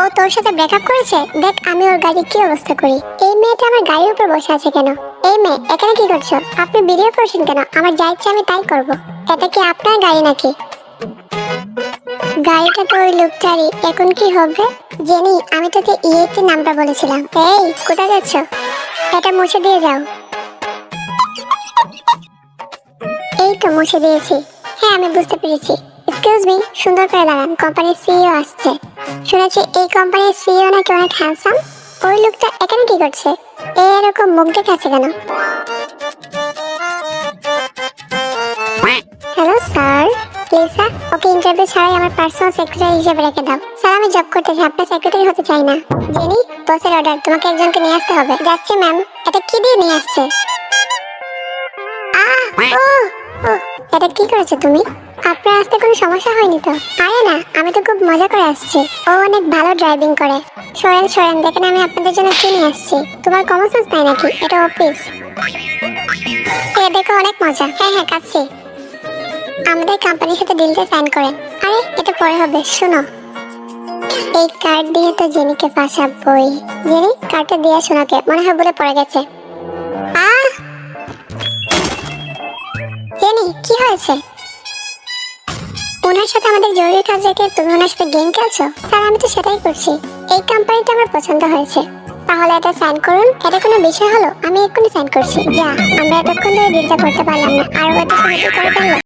ও তোর সাথে ব্রেকআপ করেছে? দেখ আমি ওর গাড়ির কি অবস্থা করি। এই মেয়েটা আমার গাড়ির উপর বসে আছে কেন? এই মেয়ে এখানে কি করছো? আপনি ভিডিও করছেন কেন? আমার যা ইচ্ছা আমি তাই করব। এটা কি আপনার গাড়ি নাকি? গাড়িটা তো ওই লোকটারই। এখন কি হবে? জেনি, আমি তোকে ইয়েতে নামটা বলেছিলাম। এই কোথায় যাচ্ছ? এটা মুছে দিয়ে যাও। এই তো মুছে দিয়েছি। হ্যাঁ আমি বুঝতে পেরেছি। এক্সকিউজ মি, সুন্দর করে দাঁড়ান, কোম্পানির সিইও আসছে। শুনেছি এই কোম্পানির সিইও নাকি অনেক হ্যান্ডসাম। ওই লোকটা এখানে কি করছে? এরকম মুখ দেখে আছে কেন? Hello sir, please sir okay interview ছাড়াই আমার পার্সোনাল সেক্রেটারি হিসেবে রেখে দাও। স্যার আমি জব করতে চাই, আপনার সেক্রেটারি হতে চাই না। জেনি, বসের অর্ডার, তোমাকে একজনকে নিয়ে আসতে হবে। যাচ্ছি ম্যাম। এটা কি দিয়ে নিয়ে আসছে? এটা কি করেছো তুমি? আপনার আসতে কোনো সমস্যা হয়নি তো? আরে না, আমি তো খুব মজা করে আসছি। ও অনেক ভালো ড্রাইভিং করে। সরেন সরেন, দেখেন আমি আপনাদের জন্য কি নিয়ে আসছি। তোমার কমন সেন্স নাই নাকি? এটা অফিস। এ দেখো অনেক মজা। হ্যাঁ হ্যাঁ কাছে। আমাদের কোম্পানির সাথে ডিলটা সাইন করেন। আরে এটা পরে হবে, শোনো। এই কার্ড দিয়ে তো জেনিকে ফাঁসাবই। জেনি, কার্ডটা দিয়ে শোনাকে মনে হয় বলে পড়ে গেছে। আহ জেনি, কি হয়েছে? ওনার সাথে আমাদের জরুরি কাজ রেখে তুমি ওনার সাথে গেম খেলছো? স্যার আমি তো সেটাই করছি। এই কোম্পানিটা আমার পছন্দ হয়েছে। তাহলে এটা সাইন করুন। এটা কোনো বিষয় হলো? আমি এক্ষুনি সাইন করছি। যা, আমরা এতক্ষণ ধরে ডিলটা করতে পারলাম না, আর ওটা সাহায্য করে ফেললো।